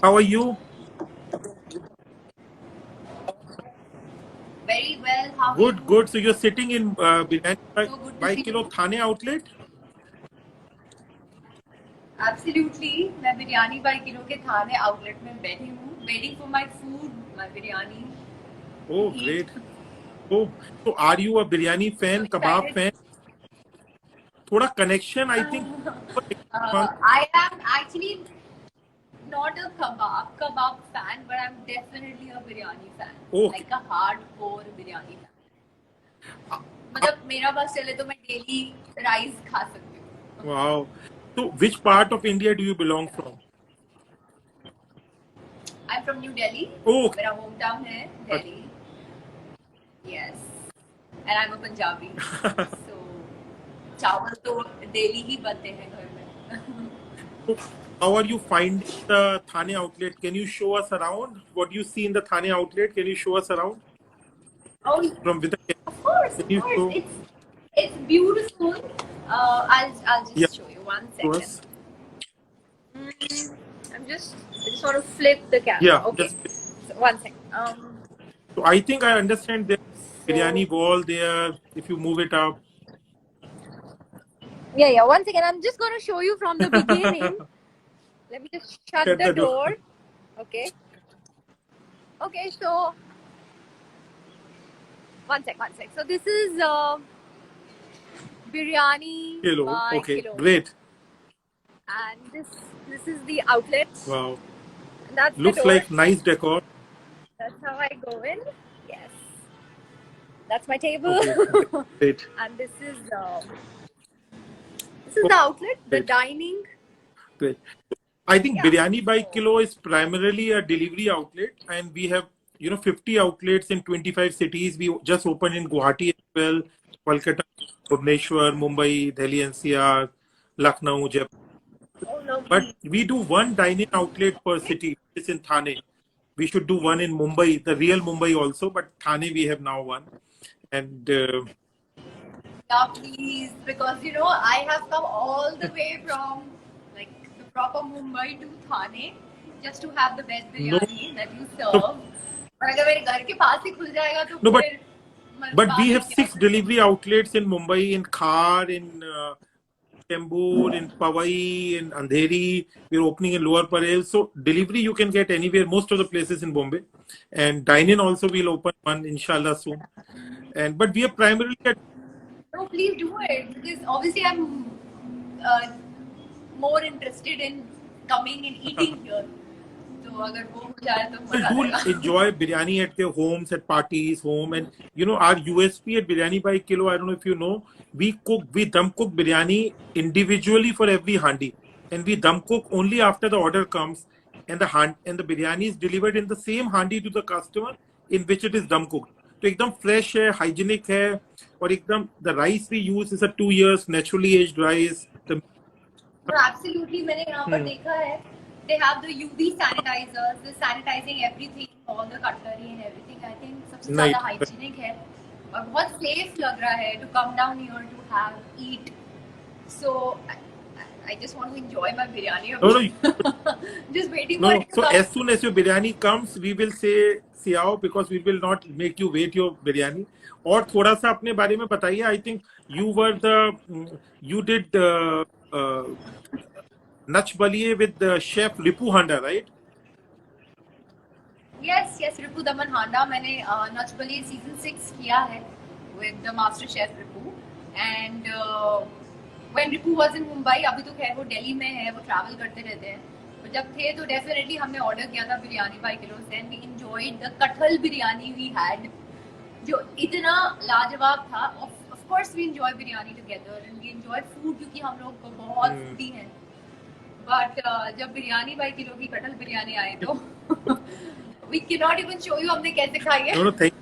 How are you? Very well. How are Good, you? good. So you're sitting in Biryani So good to by see Kilo you. Thane outlet? Absolutely. मैं biryani by kilo के थाने outlet में बैठी हूँ, waiting for my food, my biryani to Oh, eat. great. So are you a biryani So fan, kebab excited. fan? थोड़ा connection, I think. I am actually not a kebab fan, but I'm definitely a biryani fan, Okay. like a hardcore biryani fan. Uh, uh, मतलब मेरा बस चले तो मैं daily rice खा सकती हूँ. Wow. So which part of India do you belong from? I'm from New Delhi. Oh, okay. मेरा होम टाउन है Delhi. Yes. And I'm a Punjabi. So चावल तो डेली ही बनते हैं घर में. So how are you finding the Thane outlet? Can you show us around? What do you see in the Thane outlet? Can you show us around? Oh, From with the of course, can of you course. show? It's beautiful. I'll Yeah, just show you one show second. us. I just want to flip the camera. Yeah, Okay. just So one second. so I think I understand there's So biryani wall there. If you move it up. yeah. One second. I'm just going to show you from the beginning. Let me just shut Shut the the door. door. Okay. Okay. So one sec. One sec. So this is biryani Kilo. by Okay, kilo, great. and this is the outlet. Wow. And that's the Looks door. like nice decor. That's how I go in. Yes. That's my table. Okay, great. And this is the outlet, the Great. dining. Great. I think Yeah. Biryani by So Kilo is primarily a delivery outlet, and we have 50 outlets in 25 cities. We just opened in Guwahati as well, Kolkata, Bhubaneswar, Mumbai, Delhi NCR, Lucknow, Jaipur. oh But lovely. we do one dining outlet per Okay. city. It's in Thane. We should do one in Mumbai, the real Mumbai also, but Thane we have now one. And Yeah, please, because I have come all the way from like the proper Mumbai to Thane just to have the best no, biryani that you serve. और अगर मेरे घर के पास ही खुल जाएगा तो no, फिर but we बात ही have क्या. 6 delivery outlets in Mumbai, in Khar, in Chembur, in Powai, in Andheri. We're opening in Lower Parel. So delivery you can get anywhere, most of the places in Bombay. And dine-in also we'll open one, inshallah, soon. And but we are primarily at No, please do it because obviously I'm uh, more interested in coming and eating here. तो अगर वो हो जाए तो people मजा आ do जाएगा. enjoy biryani at their homes, at parties, home, and our USP at Biryani by Kilo. I don't know if you know, we dum cook biryani individually for every handi, and we dum cook only after the order comes, and the biryani is delivered in the same handi to the customer in which it is dum cooked. तो एकदम fresh है, hygienic है, और एकदम the rice we use is a 2 years naturally aged rice. The No, absolutely. मैंने यहाँ पर देखा है. They have the UV sanitizers, the sanitizing everything, all the cutlery and everything. I think सबसे ज़्यादा night. hygienic है और बहुत safe लग रहा है to come down here to have eat. So I just want to enjoy my biryani. No, no, Just waiting for no. it to So come. as soon as your biryani comes, we will say Xiao because we will not make you wait your biryani. और थोड़ा सा अपने बारे में बताइए. I think you did Nach Baliye with the chef Ripu Handa, right? Yes, yes, Ripu Daman Handa. मैंने Nach Baliye season 6 किया है with the master chef Ripu. And when Ripu was in Mumbai, अभी तो खैर वो दिल्ली में है, वो travel करते रहते हैं. तो जब थे तो डेफिनेटली हमने ऑर्डर किया था बिरयानी बाई किलो से and we enjoyed the kathal biryani we had जो इतना लाजवाब था. Of course we enjoy biryani together and we enjoy food क्योंकि हम लोग को बहुत फूडी हैं. बट जब बिरयानी बाई किलो की कटहल बिरयानी आई तो we cannot even show you हमने कैसे खाई है. No, no, thank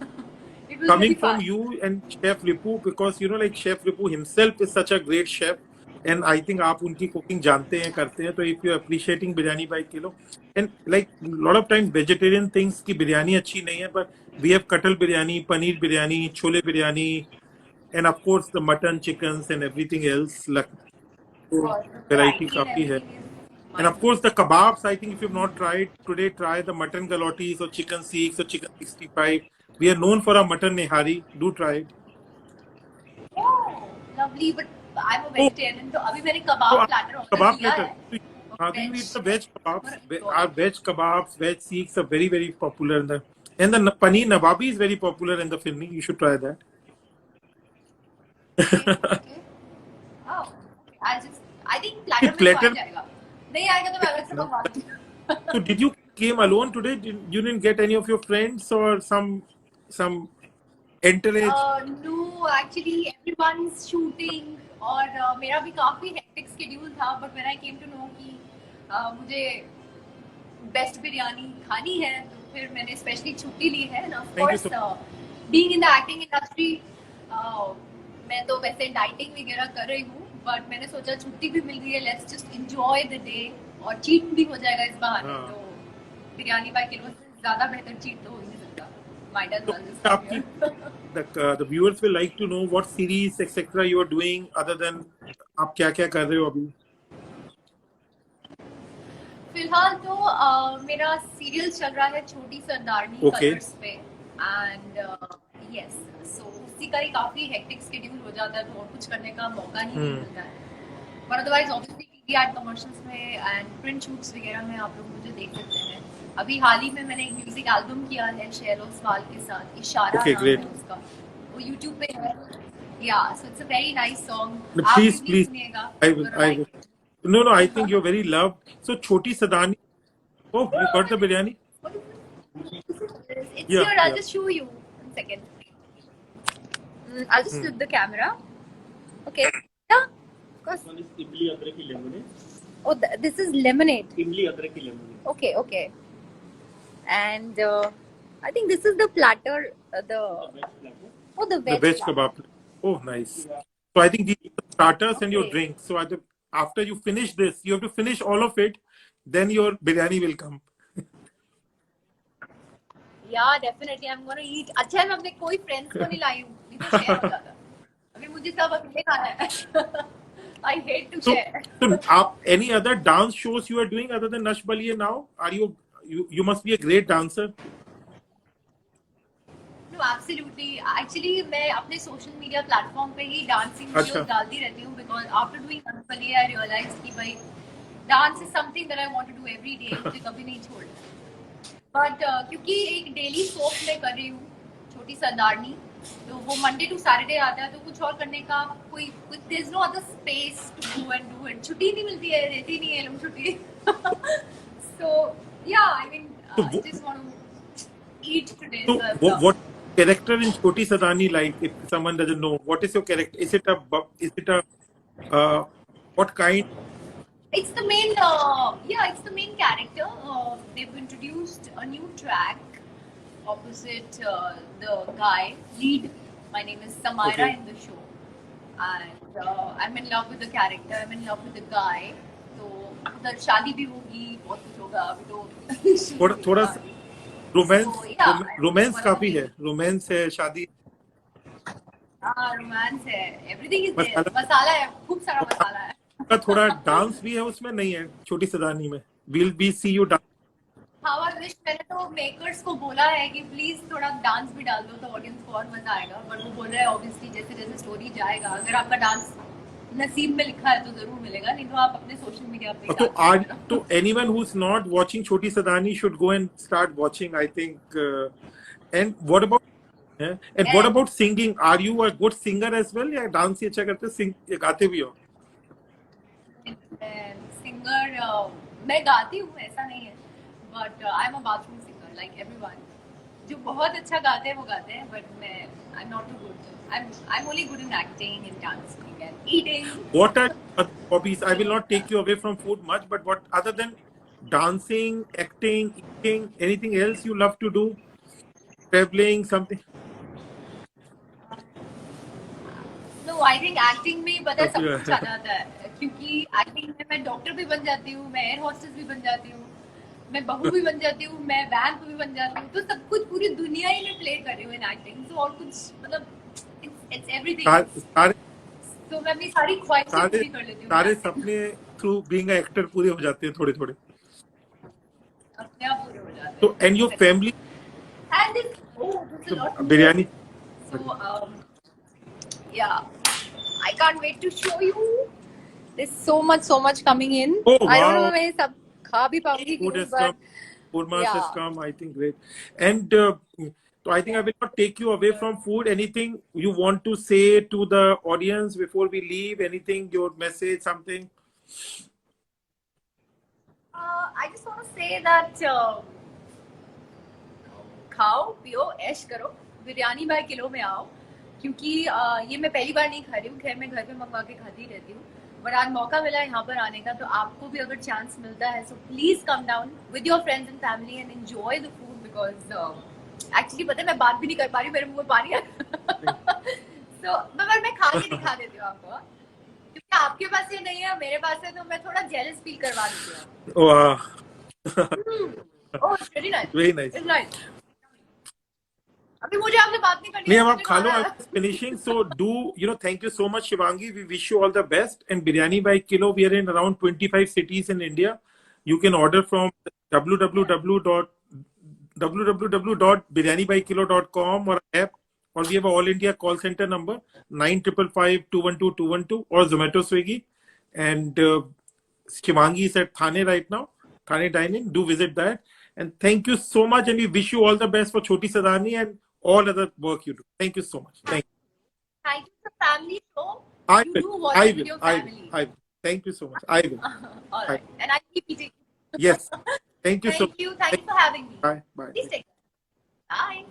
It was coming very from fast. you and Chef Ripu because like Chef Ripu himself is such a great chef and I think आप उनकी cooking जानते हैं करते हैं तो if you're appreciating biryani by kilo and like lot of times vegetarian things की बिरयानी अच्छी नहीं है but we have katal biryani, paneer biryani, chole biryani and of course the mutton, chickens and everything else like और variety variety and काफी है. everything is And of course, the kebabs. I think if you've not tried today, try the mutton galotis or chicken seeks or chicken 65. We are known for our mutton nehari. Do try it. Oh, lovely. But I'm a Oh, vegetarian, तो अभी मैंने so kebab platter order kebab किया platter. है. How do you Veg. eat the veg kebabs? I'm gonna enjoy Our it. veg kebabs, veg seeks are very, very popular in the. And the paneer nawabi is very popular in the Firni. You should try that. Okay, okay. Oh, okay. I think platter में तो आ Platter. जाएगा. नहीं आएगा तो मैं अलग से मंगवा लूँगी. So did you came alone today? You didn't get any of your friends or some entourage? No, actually everyone's shooting और मेरा भी काफी hectic schedule था. But when I came to know कि मुझे बेस्ट बिरयानी खानी है तो फिर मैंने स्पेशली छुट्टी ली है. And of Thank you course, so being in the acting industry, मैं तो वैसे डाइटिंग वगैरह कर रही हूँ, बट मैंने सोचा छुट्टी भी मिल रही है, let's just enjoy the day और चीट भी हो जाएगा इस बहाने. हाँ. तो बिरयानी बाय किलो से ज्यादा बेहतर चीट तो हो ही नहीं सकता. Might as So well just come आपकी here. the viewers will like to know what series etc. you are doing other than आप क्या क्या कर रहे हो अभी? फिलहाल तो मेरा सीरियल चल रहा है छोटी सरदारनी Okay. कलर्स पे. एंड यस, सो उसी का ही काफी हेक्टिक शेड्यूल हो जाता है, तो और कुछ करने का मौका ही नहीं मिलता है. But otherwise obviously TV ad commercials में एंड प्रिंट शूट्स वगैरह में आप लोग मुझे देख सकते हैं. अभी हाल ही में मैंने एक म्यूजिक एल्बम किया है शैलो सवाल के साथ, इशारा Okay, नाम great. है उसका. वो यूट्यूब पे है. या so it's a very nice song. No, आप please, भी please. सुनिएगा. I will. I will. No, no. I think you're very loved. So Choti Sadani. Oh, you got the biryani? It's Yeah, here. I'll yeah. just show you. 1 second. I'll just flip the camera. Okay. Yeah. Of course. One is Imli Adraki lemonade. Oh, this is lemonade. Imli Adraki lemonade. Okay, okay. And I think this is the platter. The Veg platter. oh, the The veg. veg platter. kebab. Oh, nice. So I think these are the starters and your Okay. drinks. So after you finish this, you have to finish all of it. Then your biryani will come. Yeah, definitely. I'm gonna eat. अच्छा है मैं अपने कोई friends को नहीं लाई हूँ. नहीं तो share हो जाता. अभी मुझे सब अकेले खाना है. I hate to So, share. so any other dance shows you are doing other than Nash Baliye now? Are you must be a great dancer. No, absolutely. Actually, मैं अपने social media platform पे ही dancing अच्छा. videos डालती रहती हूँ because after doing Anpali, I realized कि भाई dance is something that I want to do every day. मुझे कभी नहीं छोड़ना. But क्योंकि एक daily soap में कर रही हूँ छोटी सरदारनी, तो वो Monday to Saturday आता है, तो कुछ और करने का कोई there's no other space to go and do it. छुट्टी नहीं मिलती है, देती नहीं है लोग छुट्टी. So yeah, I mean, So I just want to eat today. So what character in Choti Sadani like? If someone doesn't know, what is your character? Is it what kind? It's the main, it's the main character. They've introduced a new track opposite the guy lead. My name is Samira Okay. in the show, and I'm in love with the character. I'm in love with the guy. तो उधर शादी भी होगी, बहुत कुछ होगा अभी तो. थोड़ा romance So, yeah, romance I- काफी है. रोमांस है, शादी. रोमांस है. Everything is there. मसाला- मसाला है, खूब सारा मसाला है. का थोड़ा डांस भी है उसमें, नहीं है छोटी सदानी में. We'll be see you dance. हाँ, I wish. मैंने तो मेकर्स को बोला है कि प्लीज थोड़ा डांस भी डाल दो तो ऑडियंस को और मजा आएगा. बट वो बोल रहे हैं ऑब्वियसली जैसे जैसे स्टोरी जाएगा, अगर आपका डांस नसीब में लिखा है तो जरूर मिलेगा, नहीं तो आप अपने सोशल मीडिया पे तो आज तो anyone who's not watching Choti Sadani should go and start watching. I think. And what about what about singing? Are you a good singer as well? या डांस ही अच्छा करते, सिंग गाते भी हो? सिंगर मैं गाती हूँ, ऐसा नहीं है, but I am a bathroom singer like everyone. जो बहुत अच्छा गाते हैं वो गाते हैं, बट मैं I am not too good. I am only good in acting, in dancing and eating. What are other hobbies? I will not take you away from food much, but what other than dancing, acting, eating, anything else you love to do? Traveling, something? No, I think acting में पता है सब Okay. कुछ आ जाता है, क्योंकि acting में मैं डॉक्टर भी बन जाती हूँ, मैं एयर होस्टेस भी बन जाती हूँ, मैं बहू भी बन जाती हूँ, मैं वैम्प भी बन जाती हूँ. तो सब कुछ पूरी दुनिया ही में प्ले कर रही हूँ इन एक्टिंग. तो और कुछ मतलब इट्स एवरीथिंग. सारे तो मैं अपनी सारी ख्वाहिशें सारे पूरी कर लेती हूँ. सारे सपने through being an actor पूरे हो जाते हैं थोड़े थोड़े. अपने आप पूरे हो जाते हैं. So and your family And this, this is a lot. biryani. So yeah, I can't wait to show you. There's so much coming in. Oh, I don't wow. know मैं सब खा भी पाऊंगी Food कि has नहीं, come. but Urmas Yeah. has come. I think great. And so I think I will not take you away from food. Anything you want to say to the audience before we leave? Anything, your message, something? I just want to say that खाओ पियो ऐश करो, biryani by kilo में आओ, क्योंकि ये मैं पहली बार नहीं खा रही हूँ. खैर मैं घर पे मंगवा के खाती रहती हूँ, बट आज मौका मिला यहाँ पर आने का, तो आपको भी अगर चांस मिलता है, so please come down with your friends and family and enjoy the food. Because actually पता है मैं बात भी नहीं कर पा रही, मेरे मुंह में पानी आ सो मैं खा के दिखा देती हूँ आपको, क्योंकि आपके पास ये नहीं है, मेरे पास है, तो मैं थोड़ा जेलस फील करवा देती हूँ. Wow. Oh, it's really nice. Very nice. It's nice. अभी मुझे आपसे बात नहीं करनी नहीं, है, अब आप मुझे खा लो. खाना I'm just finishing. So thank you so much, Shivangi. We wish you all the best. And Biryani by Kilo, we are in around 25 cities in India. You can order from www.biryanibykilo.com or app, or we have a all India call center number 9555-212-212 or Zomato, Swiggy. And Shivangi is at Thane right now, Thane Dining. Do visit that. And thank you so much. And we wish you all the best for Choti Sadani and all other work you do. Thank you so much. Thank you. Thank you for family show. I You will. do watch I it with will. your I will. family. I will. Thank you so much. I will. All right. And I keep eating. Yes. Thank you so much. Thank you. Thank you for having me. Bye. Bye. Please take care. Bye.